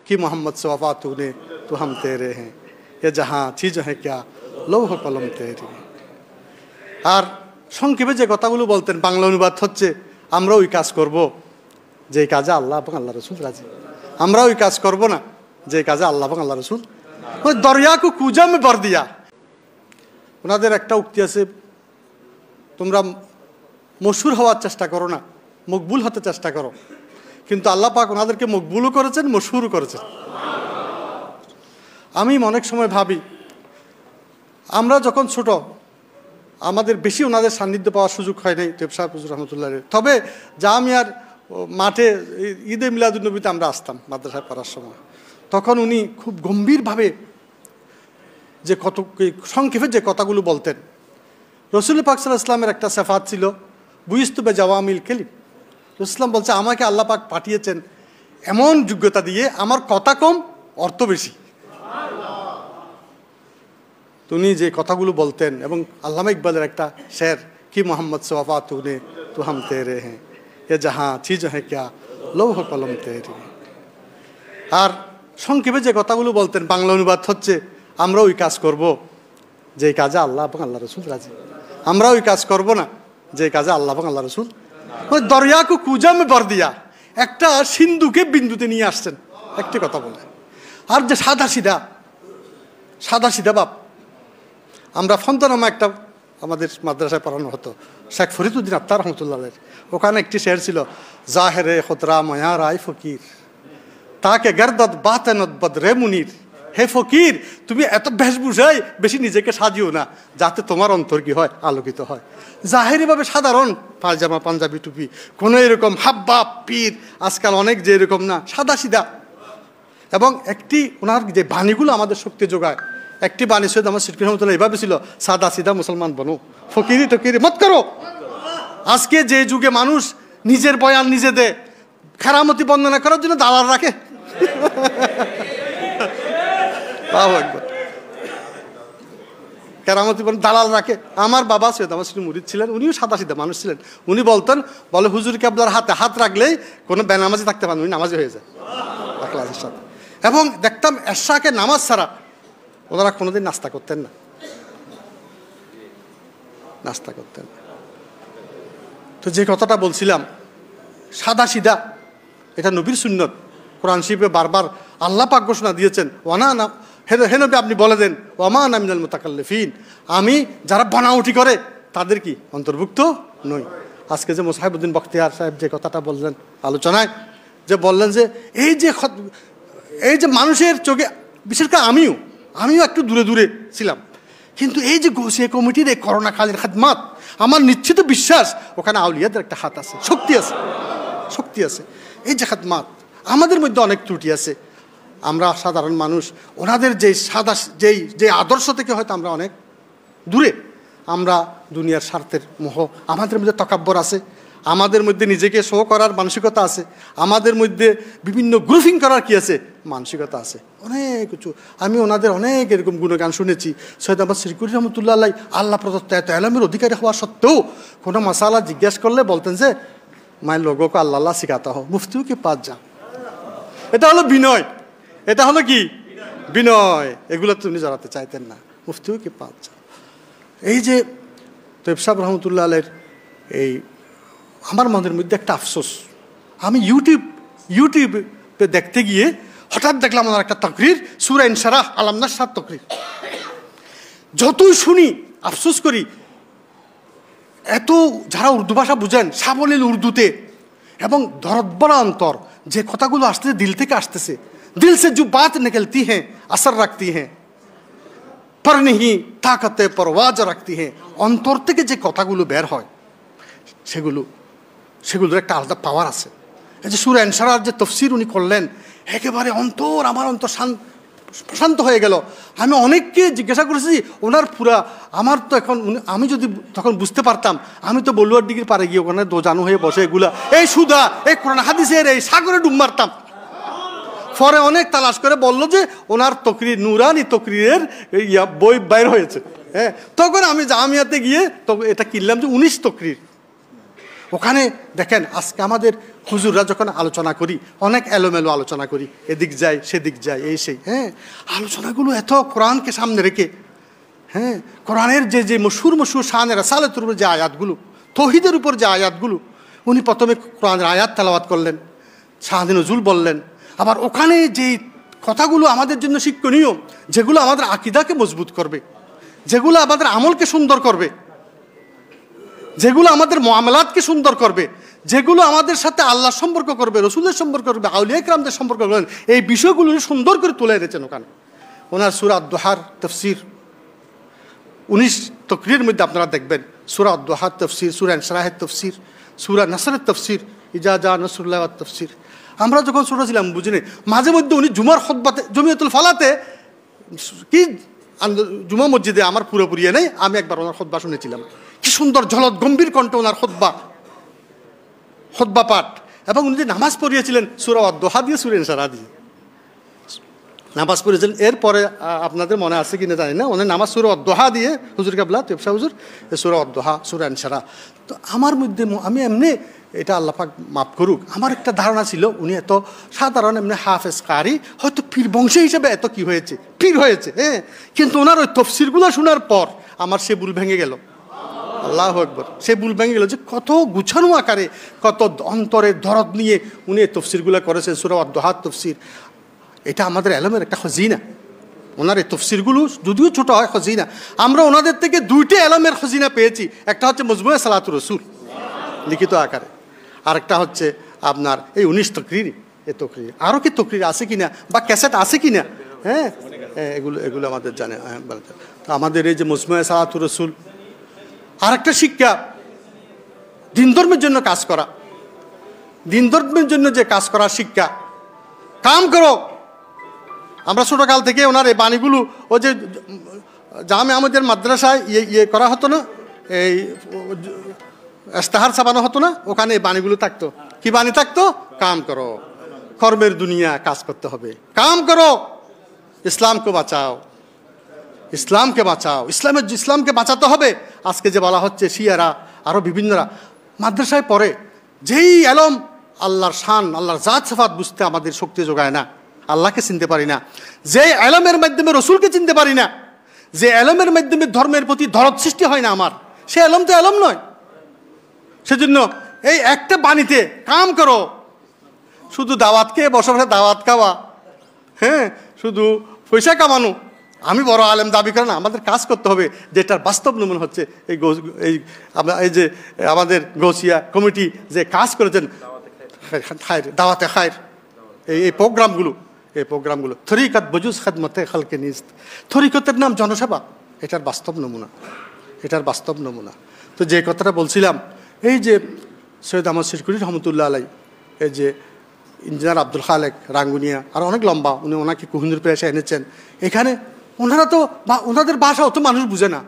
कि मोहम्मद से वफा तूने तो हम तेरे हैं, ये जहाँ चीज़ है क्या লৌহ কলম তেরি। আর সংক্ষেপে যে কথাগুলো বলতেন বাংলা অনুবাদ হচ্ছে, আমরা ওই কাজ করব যে কাজে আল্লাহ এবং আল্লাহ রসুল রাজি, আমরা ওই কাজ করব না যে কাজে আল্লাহ এবং আল্লাহ রসুল দরিয়াকে কুজা মে ভর দিয়া। ওনাদের একটা উক্তি আছে, তোমরা মশহুর হওয়ার চেষ্টা করো না, মকবুল হতে চেষ্টা করো। কিন্তু আল্লাহ পাক ওনাদেরকে মকবুলও করেছেন, মশহুরও করেছেন। আমি অনেক সময় ভাবি, আমরা যখন ছোট, আমাদের বেশি ওনাদের সান্নিধ্য পাওয়ার সুযোগ হয় নাই তৈয়ব সাহেব হুজুর রহমতুল্লাহ। তবে জামিয়ার মাঠে ঈদে মিলাদুন্নবীতে আমরা আসতাম মাদ্রাসায় পড়ার সময়, তখন উনি খুব গম্ভীরভাবে যে সংক্ষেপে যে কথাগুলো বলতেন। রসুল পাক সাল্লাল্লাহু আলাইহি ওয়াসাল্লামের একটা সিফাত ছিল বুইস্তু বিজাওয়ামিল কালিম। রাসূলুল্লাহ বলছে, আমাকে আল্লাহ পাক পাঠিয়েছেন এমন যোগ্যতা দিয়ে, আমার কথা কম অর্থ বেশি। উনি যে কথাগুলো বলতেন, এবং আল্লামা ইকবালের একটা শের, কি মোহাম্মদ से वफा तूने तो हम तेरे हैं, ये जहाँ चीज़ है क्या লৌহ কলম তেরি। আর সংক্ষেপে যে কথাগুলো বলতেন বাংলা অনুবাদ হচ্ছে, আমরা ওই কাজ করব যে কাজে আল্লাহ এবং আল্লাহ রসুল রাজি, আমরা ওই কাজ করব না যে কাজে আল্লাহ এবং আল্লাহ রসুল দরিয়াকে কুজা মে ভর দিয়া। একটা সিন্ধুকে বিন্দুতে নিয়ে আসছেন, একটি কথা বলে। আর যে সাদা সিধা বাপ, আমরা ফন্তনামা একটা আমাদের মাদ্রাসায় পড়ানো হতো, শেখ ফরিদুদ্দিন আত্তার রহমতুল্লাহের, ওখানে একটি শের ছিল, জাহেরে খোদরা ময়া রায় ফকির তাকে গর্দত বাতেনত বদরে মুনির। হে ফকির, তুমি এত বেশভূষাই বেশি নিজেকে সাজিও না, যাতে তোমার অন্তর কি হয়, আলোকিত হয়। জাহেরিভাবে সাধারণ পায়জামা, পাঞ্জাবি, টুপি, কোনো এরকম হাব্বা পীর আজকাল অনেক যে এরকম না, সাদা সিধা। এবং একটি ওনার যে বাণীগুলো আমাদের শক্তি যোগায়, একটি বাণী সৈয়দ আমার সিদ্দিক রহমতুল্লাহ এভাবে ছিল, সাদা সিধা মুসলমান বনো, ফকিরি টকিরি মত করো। আজকে যে যুগে মানুষ নিজের বয়ান নিজে দেয়, খেরামতি বর্ণনা করার জন্য দালাল রাখে। কেরামতি দালাল রাখে। আমার বাবা সৈয়দ আমার সিদ্দিক মুরিদ ছিলেন, উনিও সাদা সিধা মানুষ ছিলেন। উনি বলতেন, বলে হুজুর কেবলার হাতে হাত রাখলেই কোনো বেনামাজি থাকতে পারেন, উনি নামাজি হয়ে যায় ক্লাসের সাথে। এবং দেখতাম এশাকে নামাজ ছাড়া ওনারা কোনোদিন নাস্তা করতেন না। তো যে কথাটা বলছিলাম সাদা সিধা, এটা নবীর সুন্নত। কোরআন শরীফে বারবার আল্লাহ পাক ঘোষণা দিয়েছেন, ওয়ানা না হে নবী আপনি বলে দেন, ওয়ামা আনা মিনাল মুতাকাল্লিফিন, আমি যারা বনাউটি করে তাদের কি অন্তর্ভুক্ত নই। আজকে যে মোসাহিবউদ্দিন বখতিয়ার সাহেব যে কথাটা বললেন আলোচনায়, যে বললেন যে এই যে মানুষের চোখে, বিশেষ করে আমিও একটু দূরে ছিলাম, কিন্তু এই যে গোসিয়া কমিটির এই করোনাকালীন খাদমাত, আমার নিশ্চিত বিশ্বাস ওখানে আউলিয়াদের একটা হাত আছে, শক্তি আছে। এই যে খাদমাত, আমাদের মধ্যে অনেক ত্রুটি আছে, আমরা সাধারণ মানুষ, ওনাদের যে আদর্শ থেকে হয়তো আমরা অনেক দূরে। আমরা দুনিয়ার স্বার্থের মোহ, আমাদের মধ্যে তকাব্বর আছে, আমাদের মধ্যে নিজেকে শো করার মানসিকতা আছে, আমাদের মধ্যে বিভিন্ন গ্রুপিং করার কি আছে, মানসিকতা আছে, অনেক কিছু। আমি ওনাদের অনেক এরকম গুণগান শুনেছি। সৈয়দ আহমদ সিরকুরি রহমতুল্লাহ আল্লাহ প্রদত্ত এত এলমের অধিকারী হওয়া সত্ত্বেও কোনো মশালা জিজ্ঞেস করলে বলতেন যে মায়ের লোগোকে আল্লাহ শিখাতে হো, মুফতিও কি পাঁচ যা। এটা হলো বিনয়, এটা হলো কি বিনয়। এগুলো তুমি জড়াতে চাইতেন না, মুফতিও কি পাঁচ যা। এই যে তৈয়ব সাহেব রহমতুল্লাহ আলের এই, আমার মনের মধ্যে একটা আফসোস, আমি ইউটিউবে দেখতে গিয়ে হঠাৎ দেখলাম ওনার একটা তকরির, সূরা ইনশিরাহ আলামনাস 7 তকরির। যতই শুনি আফসোস করি, এত যারা উর্দু ভাষা বুঝেন সাবলীল উর্দুতে, এবং দরদবরা অন্তর, যে কথাগুলো আসতেছে দিল থেকে আসতেছে, দিল সে जो बात निकलती है असर रखती है पर नहीं ताकতে परवाज रखती है। অন্তর থেকে যে কথাগুলো বের হয় সেগুলোর একটা আলাদা পাওয়ার আছে। এই যে সূরা ইনশিরাহর যে তাফসীর উনি করলেন, একেবারে আমার অন্তর প্রশান্ত হয়ে গেল। আমি অনেককে জিজ্ঞাসা করেছি ওনার পুরা, আমার তো এখন, আমি যদি তখন বুঝতে পারতাম, আমি তো বলুয়ার ডিগ্রি পারে গিয়ে ওখানে দোজানো হয়ে বসে এগুলা এই সুদা এই কোরআন হাদিসের এই সাগরে ডুব মারতাম। পরে অনেক তালাশ করে বললো যে ওনার তকরির, নুরানি তকরিরের বই বাইর হয়েছে। হ্যাঁ, তখন আমি জামিয়াতে গিয়ে এটা কিনলাম যে 19 তকরির। ওখানে দেখেন আজকে আমাদের হুজুররা যখন আলোচনা করি অনেক এলোমেলো আলোচনা করি, এদিক যায় সেদিক যায় এই সেই, হ্যাঁ, আলোচনাগুলো এত কোরআনকে সামনে রেখে, হ্যাঁ, কোরআনের যে মশহুর শানে রাসালাতের উপর যে আয়াতগুলো, তৌহিদের উপর যে আয়াতগুলো, উনি প্রথমে কোরআনের আয়াত তেলাওয়াত করলেন, শাহে নজুল বললেন, আবার ওখানে যেই কথাগুলো আমাদের জন্য শিক্ষণীয়, যেগুলো আমাদের আকীদাকে মজবুত করবে, যেগুলো আমাদের আমলকে সুন্দর করবে, যেগুলো আমাদের মুআমালাতকে সুন্দর করবে, যেগুলো আমাদের সাথে আল্লাহর সম্পর্ক করবে, রসুলের সম্পর্ক করবে, আউলিয়া কিরামদের সম্পর্ক করবেন, এই বিষয়গুলো সুন্দর করে তুলে এনেছেন ওখানে। ওনার সূরা আদ-দুহার তাফসীর 19 তকরীরের মধ্যে আপনারা দেখবেন সূরা আদ-দুহার তাফসীর, সূরা ইনশিরাহের তাফসীর, সূরা নাসরের তাফসীর, ইজা জা নাসরুল্লাহ ওয়াত তাফসীর। আমরা যখন ছোট ছিলাম বুঝিনি, মাঝে মধ্যে উনি জুমার খুতবাতে জমিয়তুল ফালাতে কি জুমা মসজিদে আমার পুরোপুরি নেই, আমি একবার ওনার খুতবা শুনেছিলাম। কি সুন্দর ঝলদ গম্ভীর কণ্ঠ ওনার খুতবা পাঠ, এবং উনি যে নামাজ পড়িয়েছিলেন সূরা আদ-দুহা দিয়ে, সূরা ইনশিরাহ দিয়ে নামাজ পড়েছিলেন। এরপরে আপনাদের মনে আছে কিনা জানি না, উনি নামাজ সূরা আদ-দুহা দিয়ে, হুজুর কাবলা তেবসা হুজুর সূরা আদ-দুহা, সূরা ইনশিরাহ। তো আমার মধ্যে আমি এমনি, এটা আল্লাহ পাক মাফ করুক, আমার একটা ধারণা ছিল উনি এত সাধারণ এমনি হাফেজ কারি, হয়তো পীর বংশ হিসেবে এত কি হয়েছে, পীর হয়েছে, হ্যাঁ, কিন্তু ওনার ওই তফসিরগুলো শোনার পর আমার সে ভুল ভেঙে গেল। আল্লাহু আকবার, সে ভুল ভেঙে গেল যে কত গুছানো আকারে, কত অন্তরের দরদ নিয়ে উনি এই তফসিরগুলো করেছেন, সূরা আদ-দুহা তফসির। এটা আমাদের এলমের একটা খজিনা। ওনার এই তফসিরগুলো যদিও ছোট হয়, খজিনা। আমরা ওনাদের থেকে 2টা এলমের খজিনা পেয়েছি, একটা হচ্ছে মজমুয়ে সালাতুর রাসূল লিখিত আকারে, আরেকটা হচ্ছে আপনার এই 19 তকরীর। এই তকরীর আরও কি তকরীর আছে কিনা বা ক্যাসেট আছে কিনা, হ্যাঁ, এগুলো আমাদের জানে। তো আমাদের এই যে মজমুয়ে সালাতুর রাসূল, আরেকটা শিক্ষা দিন ধর্মের জন্য কাজ করা, দিন ধর্মের জন্য যে কাজ করার শিক্ষা, কাম করো। আমরা ছোটকাল থেকে ওনার এই বাণীগুলো, ও যে জামে আমাদের মাদ্রাসায় ইয়ে করা হতো না, এই ইস্তেহার ছাপানো হতো না, ওখানে এই বাণীগুলো থাকতো। কি বাণী থাকতো? কাম করো, কর্মের দুনিয়া, কাজ করতে হবে, কাম করো, ইসলামকে বাঁচাও, ইসলামকে বাঁচাও, ইসলামকে বাঁচাতে হবে। আজকে যে বলা হচ্ছে শিয়ারা, আরও বিভিন্নরা মাদ্রাসায় পড়ে, যেই এলম আল্লাহর শান, আল্লাহর জাত সিফাত বুঝতে আমাদের শক্তি যোগায় না, আল্লাহকে চিনতে পারি না, যে এলমের মাধ্যমে রসুলকে চিনতে পারি না, যে এলমের মাধ্যমে ধর্মের প্রতি দরদ সৃষ্টি হয় না আমার, সে এলম তো এলম নয়। সেজন্য এই একটা বাণীতে কাম করো, শুধু দাওয়াতকে বসে বসে দাওয়াত খাওয়া, হ্যাঁ, শুধু পয়সা কামানো, আমি বড় আলেম দাবি করে না, আমাদের কাজ করতে হবে। যেটার বাস্তব নমুনা হচ্ছে এই যে আমাদের গৌসিয়া কমিটি যে কাজ করেছেন, দাওয়াতে খায়ের, এই প্রোগ্রামগুলো তরিকত বজুজ খেদমতে খালকে নিস্ত, তরিকতের নাম জনসেবা, এটার বাস্তব নমুনা। তো যে কথাটা বলছিলাম, এই যে সৈয়দ আহমদ শিরকুরি রহমতুল্লাহ আলাই, এই যে ইঞ্জিনিয়ার আব্দুল খালেক রাঙ্গুনিয়া, আর অনেক লম্বা, উনি ওনাকে কোহিনুর পেশা এনেছেন এখানে। ওনারা তো ওনাদের ভাষা অত মানুষ বুঝে না।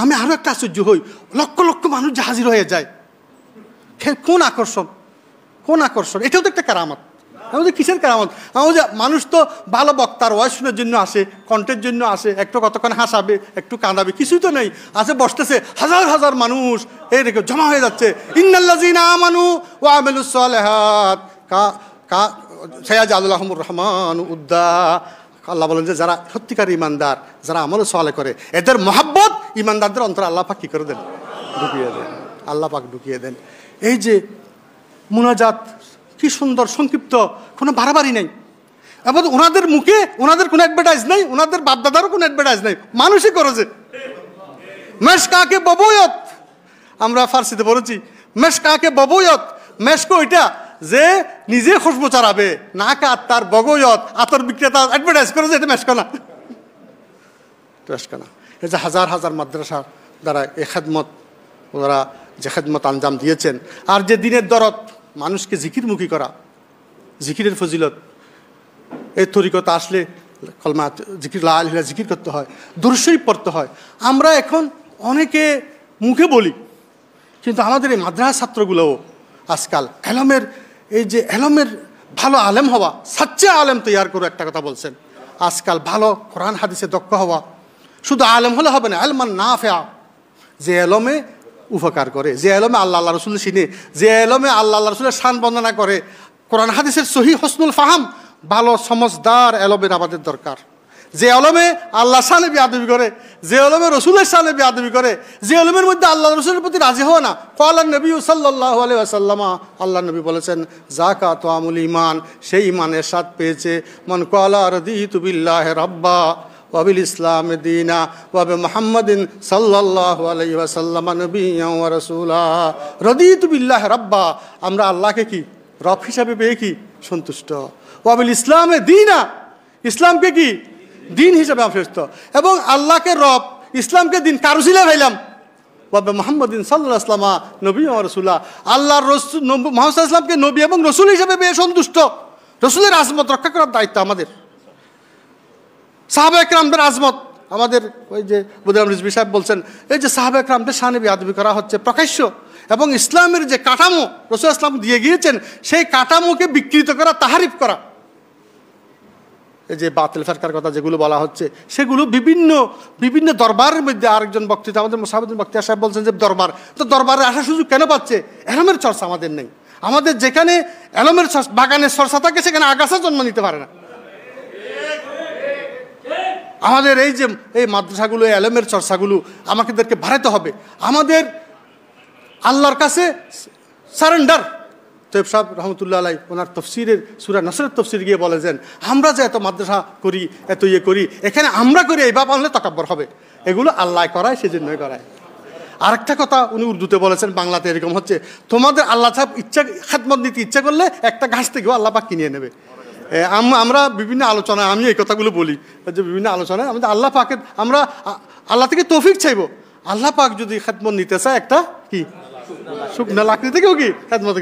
আমি আরও একটা আশ্চর্য হই, লক্ষ লক্ষ মানুষ যে হাজির হয়ে যায়, কোন আকর্ষণ, এটাও তো একটা কারামত। আমাদের কিসের কারামত? আমাদের মানুষ তো ভালো বক্তার ওয়াজ শোনার জন্য আসে, কণ্ঠের জন্য আসে, একটু কতক্ষণ হাসাবে, একটু কাঁদাবে, কিছুই তো নেই, আসে বসতেছে হাজার হাজার মানুষ, এই রেখে জমা হয়ে যাচ্ছে। ইন্নাল্লাযীনা আমানু ওয়া আমিলুস সালিহাত সায়াজআলু লাহুমুর রহমানু উদ্দা। আল্লাহ বলেন যে যারা সত্যিকার ইমানদার, যারা আমল সালেহ করে, এদের মহাব্বত ইমানদারদের অন্তরে আল্লাহ পাক কি করে দেন? ঢুকিয়ে দেন। আল্লাহ পাক ঢুকিয়ে দেন। এই যে মুনাজাত কি সুন্দর, সংক্ষিপ্ত, কোনো বাড়াবাড়ি নেই, এবং ওনাদের মুখে ওনাদের কোনো অ্যাডভার্টাইজ নেই, ওনাদের বাপদাদারও কোনো অ্যাডভার্টাইজ নেই, মানুষই করেছে। মেশকাকে ববয়ত, আমরা ফার্সিতে পড়েছি, মেশকাকে ববয়ত। মেশক ওইটা যে নিজে খুশবু চারাবে, নাকা আত্মার বগয়ত, আতর বিক্রেতা অ্যাডভার্টাইজ করেছে, এটা মেশকানা। এই যে হাজার হাজার মাদ্রাসা দ্বারা এ খেদমত, ওনারা যে খেদমত আঞ্জাম দিয়েছেন, আর যে দিনের দরদ, মানুষকে জিকিরমুখী করা, জিকিরের ফজিলত, এই তরিকত আসলে কলমা জিকির, লা ইলাহা জিকির করতে হয়, দুরূদ শরীফ পড়তে হয়। আমরা এখন অনেকে মুখে বলি, কিন্তু আমাদের এই মাদ্রাসা ছাত্রগুলোও আজকাল এলমের, এই যে এলমের ভালো আলেম হওয়া, সাচ্চা আলেম তৈয়ার করে, একটা কথা বলছেন, আজকাল ভালো কোরআন হাদিসে দক্ষ হওয়া, শুধু আলেম হলে হবে না, এলমান নাফিআ, যে এলমে উপকার করে, যে এলমে আল্লাহ আল্লাহ রসুল চিনে, যে এলমে আল্লাহ আল্লাহ রসুলের শান বর্ণনা করে, কোরআন হাদিসের সহি হসনুল ফাহাম, ভালো সমজদার এলমের আমাদের দরকার। যে এলমে আল্লাহ শানে বেয়াদবি করে, যে এলমে রসুলের শানে বেয়াদবি করে, যে এলমের মধ্যে আল্লাহ রসুলের প্রতি রাজি হওয়া না। ক্বালা নবী সাল্লাল্লাহু আলাইহি ওয়াসাল্লাম, আল্লাহ নবী বলেছেন যাকাত ওয়ামুল ঈমান, সেই ঈমানের স্বাদ পেয়েছে মান ক্বালা রাদিতু বিল্লাহি রাব্বা ওয়া বিল ইসলামি দীনা ওয়া বিমুহাম্মাদিন সাল্লাল্লাহু আলাইহি ওয়াসাল্লাম নবিয়্যান ওয়া রাসূলা। রাদিতু বিল্লাহি রাব্বা, আমরা আল্লাহকে কি রব হিসাবে পেয়ে কি সন্তুষ্ট। ওয়া বিল ইসলামি দীনা, ইসলামকে কি দিন হিসাবে আফেস্ত, এবং আল্লাহকে রব, ইসলামকে দিন কারুসিলা ভাইলাম। ওয়াবে মোহাম্মদিন সাল্লাল্লাহু আলাইহি ওয়াসাল্লাম নবী ও রাসূলা, আল্লাহর রসুল মুহাম্মদ সাল্লাল্লাহু আলাইহি ওয়াসাল্লামকে নবী এবং রসুল হিসাবে পেয়ে সন্তুষ্ট। রসুলের আজমত রক্ষা করার দায়িত্ব আমাদের। সাহাবা একরামদের আজমত আমাদের, ওই যে বুদরাম রিজভী সাহেব বলছেন, এই যে সাহাবা একরামদের শানে বেয়াদবি করা হচ্ছে প্রকাশ্য, এবং ইসলামের যে কাঠামো রাসূল ইসলাম দিয়ে গিয়েছেন সেই কাঠামোকে বিকৃত করা, তাহারিফ করা। এই যে বাতিল ফেরকার কথা যেগুলো বলা হচ্ছে, সেগুলো বিভিন্ন বিভিন্ন দরবারের মধ্যে। আরেকজন বক্তৃতা আমাদের মুসাহাবুদ্দিন বক্তিয়া সাহেব বলছেন যে দরবার, তো দরবারে আসার সুযোগ কেন পাচ্ছে? এলমের চর্চা আমাদের নেই। আমাদের যেখানে এলমের বাগানের চর্চা থাকে সেখানে আগাছা জন্ম নিতে পারে না। আমাদের এই যে এই মাদ্রাসাগুলো, এই এলমের চর্চাগুলো আমাদেরকে বাড়াতে হবে। আমাদের আল্লাহর কাছে সারেন্ডার। তৈয়ব সাহেব রহমতুল্লাহ আলাই ওনার তফসিরের সূরা নাসরের তফসির গিয়ে বলেছেন, আমরা যে এত মাদ্রাসা করি, এত ইয়ে করি, এখানে আমরা করি এই বাপ আনলে তাকাব্বর হবে। এগুলো আল্লাহ করায়, সেজন্যই করায়। আরেকটা কথা উনি উর্দুতে বলেছেন, বাংলাতে এরকম হচ্ছে, তোমাদের আল্লাহ সাহেব ইচ্ছা খেদমত নিতে ইচ্ছা করলে একটা ঘাস থেকেও আল্লাহ পাক কিনিয়ে নেবে। আমরা বিভিন্ন আলোচনায়, আমি এই কথাগুলো বলি যে বিভিন্ন আলোচনায় আমাদের আল্লাহ পাকে আমরা আল্লাহ থেকে তৌফিক চাইব। আল্লাহ পাক যদি খেদমত নিতে চায় একটা কি শুকনা লাকড়ি থেকেও কি খেদমত,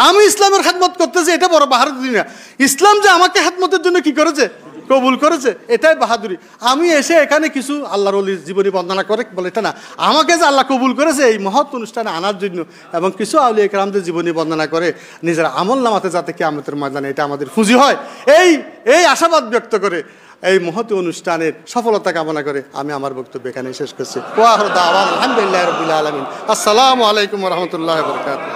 আমি ইসলামের খেদমত করতেছি, এটা বড় বাহাদুরি না। ইসলাম যে আমাকে খেদমতের জন্য কি করেছে, কবুল করেছে, এটাই বাহাদুরি। আমি এসে এখানে কিছু আল্লাহর ওলির জীবনী বর্ণনা করে বলে এটা না, আমাকে যে আল্লাহ কবুল করেছে এই মহৎ অনুষ্ঠানে আনার জন্য, এবং কিছু আউলিয়া কেরামদের জীবনী বর্ণনা করে নিজের আমল নামাতে যাতে কিয়ামতের ময়দানে এটা আমাদের ফুজি হয়, এই আশাবাদ ব্যক্ত করে এই মহৎ অনুষ্ঠানের সফলতা কামনা করে আমি আমার বক্তব্য এখানে শেষ করছি। ওয়া আখিরু দাওয়ানা আলহামদুলিল্লাহি রাব্বিল আলামিন। আসসালামু আলাইকুম ওয়া রাহমাতুল্লাহি ওয়া বারাকাতুহু।